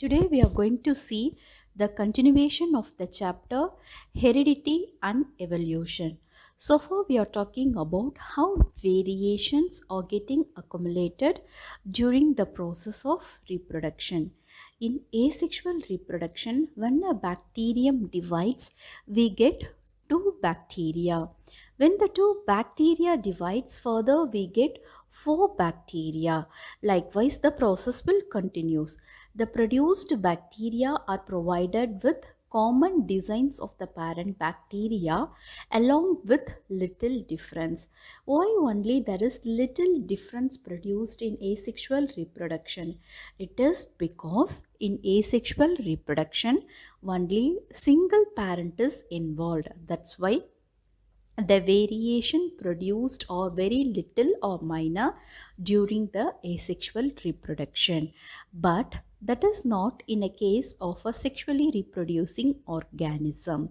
Today we are going to see the continuation of the chapter Heredity and Evolution. So far we are talking about how variations are getting accumulated during the process of reproduction. In asexual reproduction, when a bacterium divides, we get two bacteria. When the two bacteria divides further, we get four bacteria. Likewise, the process will continue. The produced bacteria are provided with common designs of the parent bacteria along with little difference. Why only there is little difference produced in asexual reproduction? It is because in asexual reproduction only single parent is involved. That's why the variation produced are very little or minor during the asexual reproduction, but that is not in a case of a sexually reproducing organism.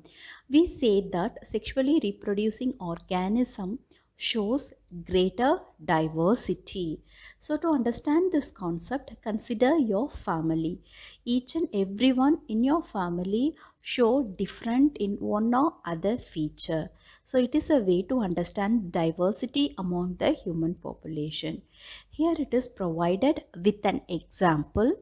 We say that sexually reproducing organism shows greater diversity. So to understand this concept, consider your family. Each and everyone in your family show different in one or other feature. So it is a way to understand diversity among the human population. Here it is provided with an example.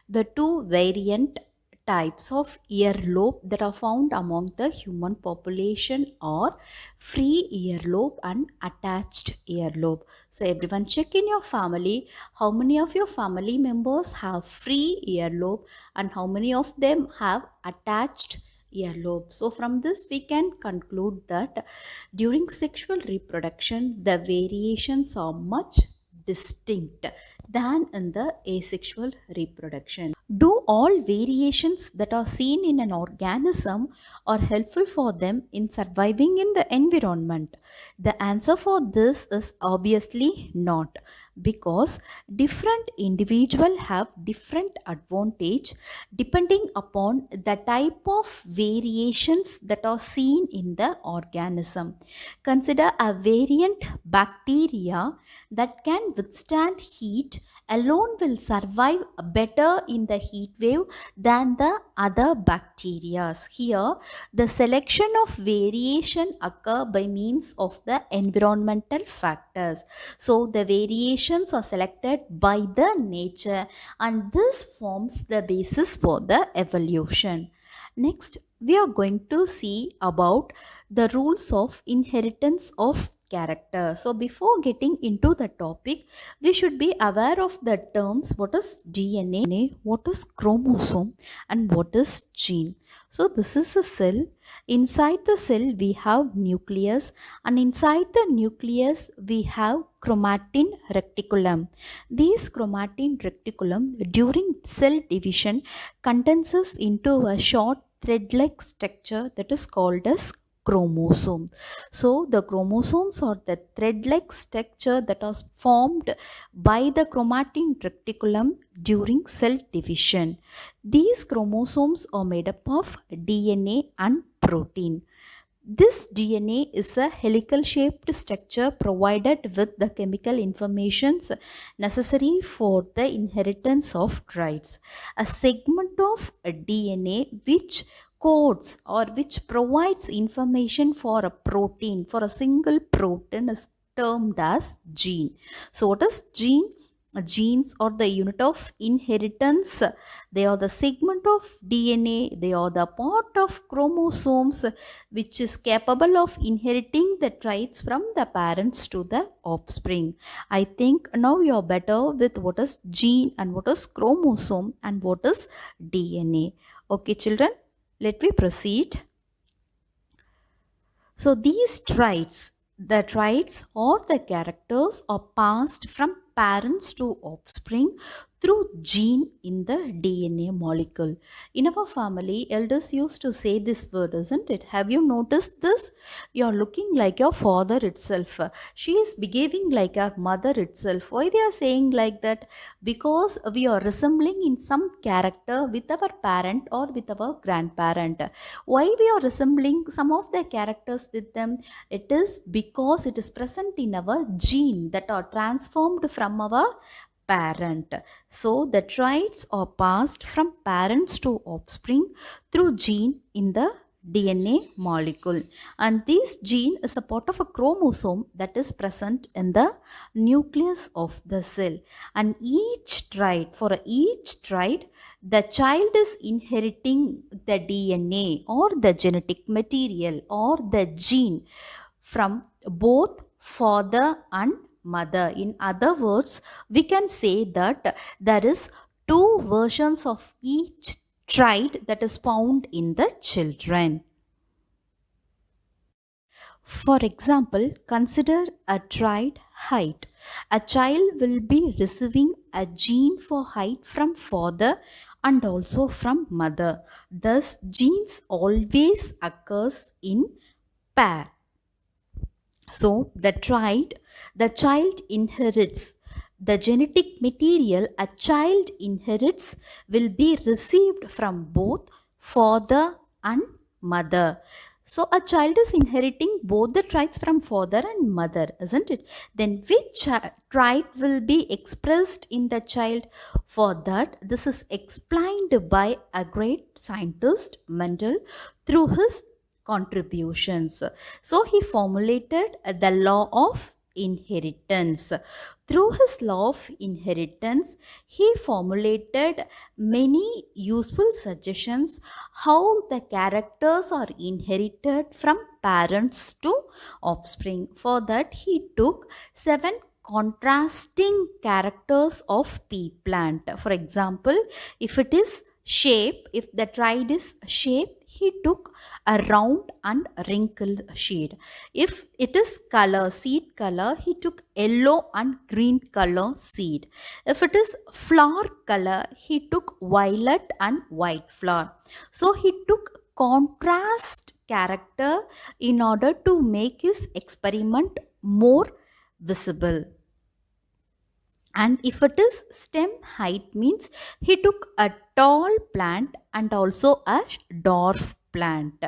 The two variant types of earlobe that are found among the human population are free earlobe and attached earlobe. So everyone check in your family how many of your family members have free earlobe and how many of them have attached earlobe. So from this we can conclude that during sexual reproduction the variations are much distinct than in the asexual reproduction. Do all variations that are seen in an organism are helpful for them in surviving in the environment? The answer for this is obviously not, because different individuals have different advantage depending upon the type of variations that are seen in the organism. Consider a variant bacteria that can withstand heat alone will survive better in the heat wave than the other bacteria. Here, the selection of variation occur by means of the environmental factors. So, the variations are selected by the nature, and this forms the basis for the evolution. Next, we are going to see about the rules of inheritance of character. So, before getting into the topic, we should be aware of the terms what is DNA, what is chromosome, and what is gene. So, this is a cell. Inside the cell, we have nucleus, and inside the nucleus, we have chromatin reticulum. These chromatin reticulum during cell division condenses into a short thread-like structure that is called as chromosome. So the chromosomes are the thread-like structure that is formed by the chromatin reticulum during cell division. These chromosomes are made up of DNA and protein. This DNA is a helical shaped structure provided with the chemical informations necessary for the inheritance of traits. A segment of a DNA which codes or which provides information for a protein, for a single protein, is termed as gene. So what is gene? Genes are the unit of inheritance. They are the segment of DNA. They are the part of chromosomes which is capable of inheriting the traits from the parents to the offspring. I think now you are better with what is gene and what is chromosome and what is DNA. Okay, children, let me proceed. So these traits, the traits or the characters are passed from parents to offspring through gene in the DNA molecule. In our family, elders used to say this word, isn't it? Have you noticed this? You are looking like your father itself. She is behaving like our mother itself. Why they are saying like that? Because we are resembling in some character with our parent or with our grandparent. Why we are resembling some of the characters with them? It is because it is present in our gene that are transformed from our parent. So the traits are passed from parents to offspring through gene in the DNA molecule, and this gene is a part of a chromosome that is present in the nucleus of the cell. And for each trait, the child is inheriting the DNA or the genetic material or the gene from both father and mother. In other words, we can say that there is two versions of each trait that is found in the children. For example, consider a trait height. A child will be receiving a gene for height from father and also from mother. Thus, genes always occurs in pair. So the child inherits the genetic material a child inherits will be received from both father and mother. So a child is inheriting both the traits from father and mother, isn't it? Then which trait will be expressed in the child? For that, this is explained by a great scientist, Mendel, through his contributions. So he formulated the law of inheritance. Through his law of inheritance, he formulated many useful suggestions how the characters are inherited from parents to offspring. For that, he took 7 contrasting characters of pea plant. For example, if it is shape, if the trait is shape, he took a round and wrinkled shade. If it is color, seed color, he took yellow and green color seed. If it is flower color, he took violet and white flower. So he took contrast character in order to make his experiment more visible. And if it is stem height means he took a tall plant and also a dwarf plant.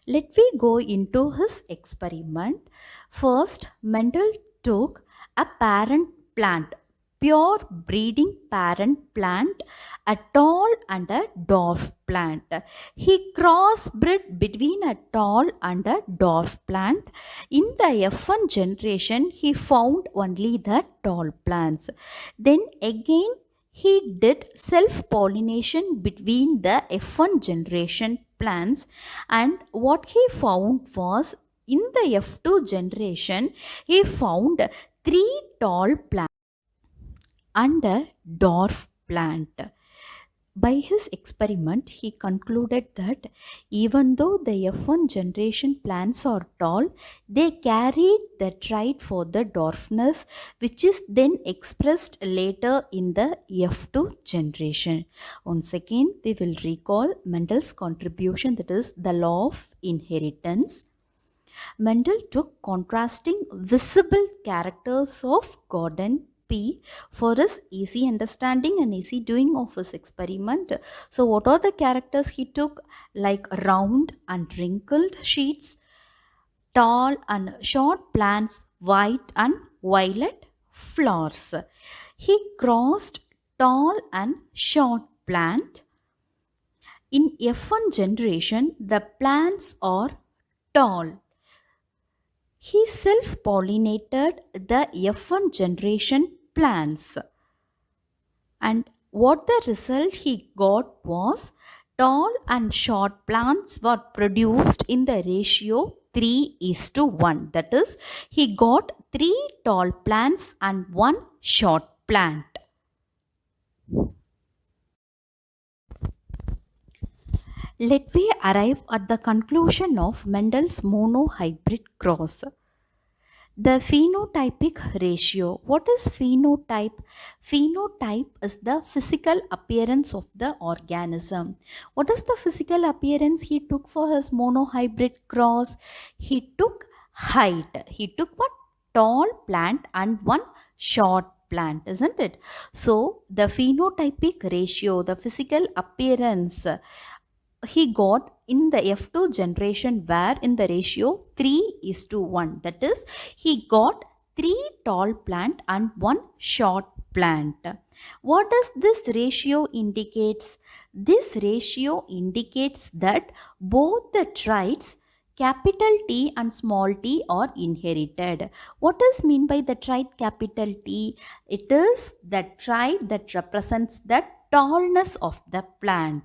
Let me go into his experiment. First, Mendel took a parent plant, pure breeding parent plant, a tall and a dwarf plant. He crossbred between a tall and a dwarf plant. In the F1 generation, he found only the tall plants. Then again, he did self-pollination between the F1 generation plants, and what he found was in the F2 generation, he found 3 tall plants and a dwarf plant. By his experiment, he concluded that even though the F1 generation plants are tall, they carried the trait for the dwarfness, which is then expressed later in the F2 generation. Once again, we will recall Mendel's contribution, that is the law of inheritance. Mendel took contrasting visible characters of Gordon P for his easy understanding and easy doing of his experiment. So what are the characters he took? Like round and wrinkled sheets, tall and short plants, white and violet flowers. He crossed tall and short plant. In F1 generation, the plants are tall. He self-pollinated the F1 generation plants, and what the result he got was tall and short plants were produced in the ratio 3:1. That is, he got 3 tall plants and 1 short plant. Let me arrive at the conclusion of Mendel's monohybrid cross. The phenotypic ratio. What is phenotype? Phenotype is the physical appearance of the organism. What is the physical appearance he took for his monohybrid cross? He took height. He took one tall plant and one short plant, isn't it? So the phenotypic ratio, the physical appearance he got in the F2 generation were in the ratio 3:1. That is, he got 3 tall plant and 1 short plant. What does this ratio indicates? This ratio indicates that both the traits capital T and small t are inherited. What is mean by the trait capital T? It is the trait that represents the tallness of the plant.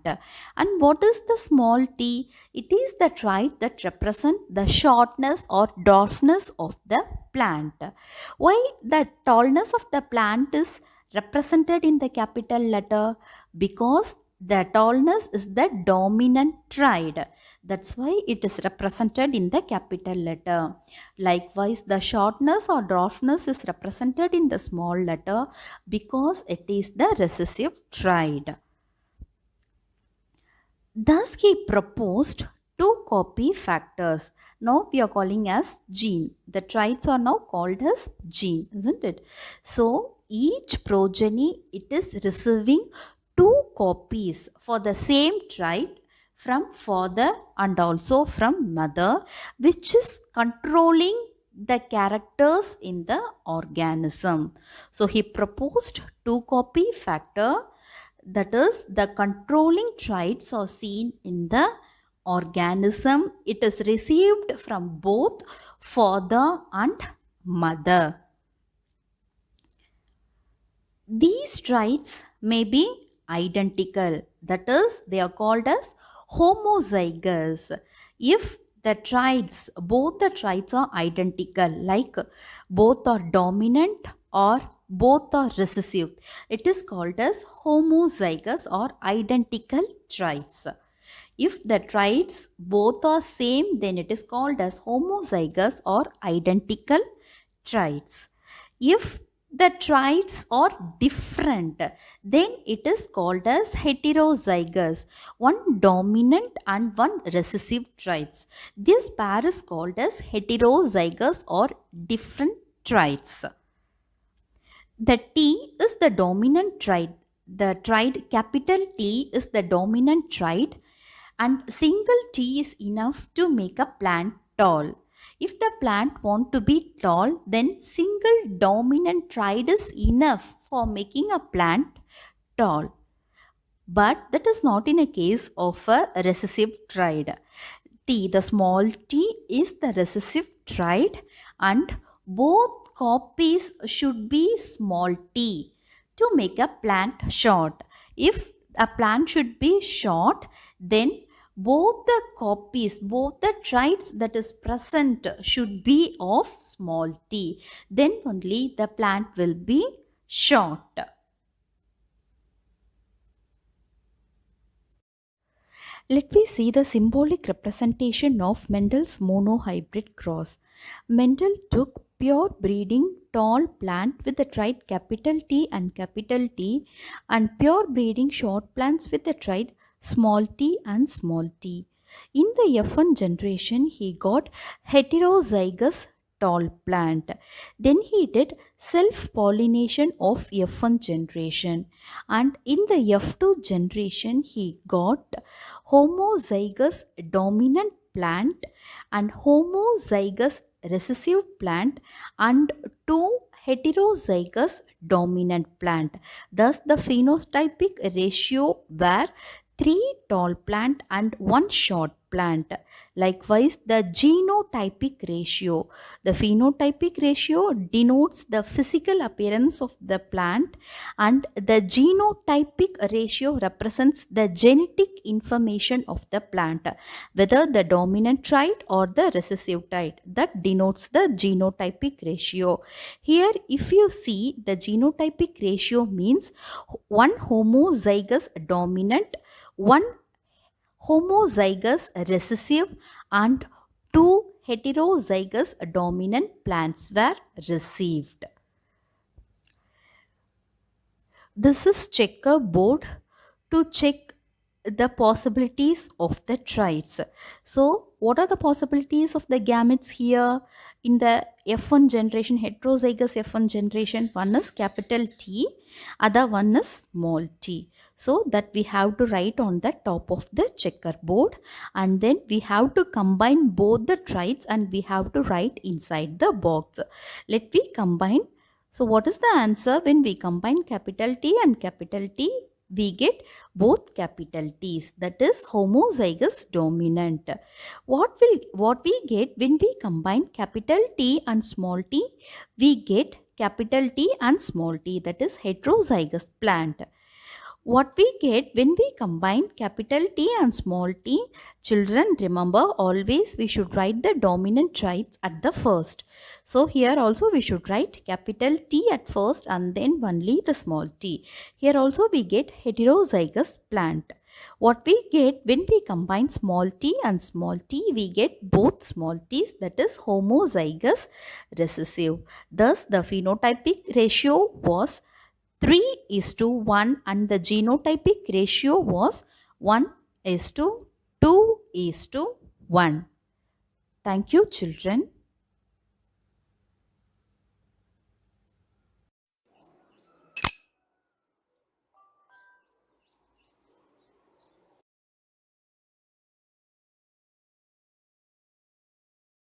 And what is the small t? It is the trait that represents the shortness or dwarfness of the plant. Why the tallness of the plant is represented in the capital letter? Because the tallness is the dominant trait. That's why it is represented in the capital letter. Likewise, the shortness or dwarfness is represented in the small letter because it is the recessive trait. Thus, he proposed two copy factors. Now we are calling as gene. The traits are now called as gene, isn't it? So each progeny, it is receiving two copies for the same trait from father and also from mother, which is controlling the characters in the organism. So he proposed two copy factor, that is the controlling traits are seen in the organism. It is received from both father and mother. These traits may be identical, that is they are called as homozygous. If the traits, both the traits are identical, like both are dominant or both are recessive, it is called as homozygous or identical traits. If the traits both are same, then it is called as homozygous or identical traits. If the traits are different, then it is called as heterozygous, one dominant and one recessive traits. This pair is called as heterozygous or different traits. The T is the dominant trait. The trait capital T is the dominant trait, and single T is enough to make a plant tall. If the plant want to be tall, then single dominant trait is enough for making a plant tall. But that is not in a case of a recessive trait. T, the small t is the recessive trait, and both copies should be small t to make a plant short. If a plant should be short, then both the copies, both the traits that is present should be of small t. Then only the plant will be short. Let me see the symbolic representation of Mendel's monohybrid cross. Mendel took pure breeding tall plant with the trait capital T and capital T, and pure breeding short plants with the trait small t and small t. In the F1 generation, he got heterozygous tall plant. Then he did self-pollination of F1 generation, and in the F2 generation, he got homozygous dominant plant and homozygous recessive plant and two heterozygous dominant plant. Thus, the phenotypic ratio were 3 tall plant and 1 short plant. Likewise, the genotypic ratio. The phenotypic ratio denotes the physical appearance of the plant, and the genotypic ratio represents the genetic information of the plant, whether the dominant trait or the recessive trait. That denotes the genotypic ratio. Here, if you see, the genotypic ratio means one homozygous dominant, one homozygous recessive, and two heterozygous dominant plants were received. This is checkerboard to check the possibilities of the traits. So, what are the possibilities of the gametes here in the F1 generation, heterozygous F1 generation? One is capital T, other one is small t. So, that we have to write on the top of the checkerboard, and then we have to combine both the traits and we have to write inside the box. Let me combine So what is the answer? When we combine capital T and capital T, we get both capital T's, that is homozygous dominant. What we get when we combine capital T and small t? We get capital T and small t, that is heterozygous plant. What we get when we combine capital T and small t? Children, remember, always we should write the dominant tribes at the first. So here also we should write capital T at first and then only the small t. Here also we get heterozygous plant. What we get when we combine small t and small t? We get both small t's, that is homozygous recessive. Thus the phenotypic ratio was 3:1 and the genotypic ratio was 1:2:1. Thank you, children.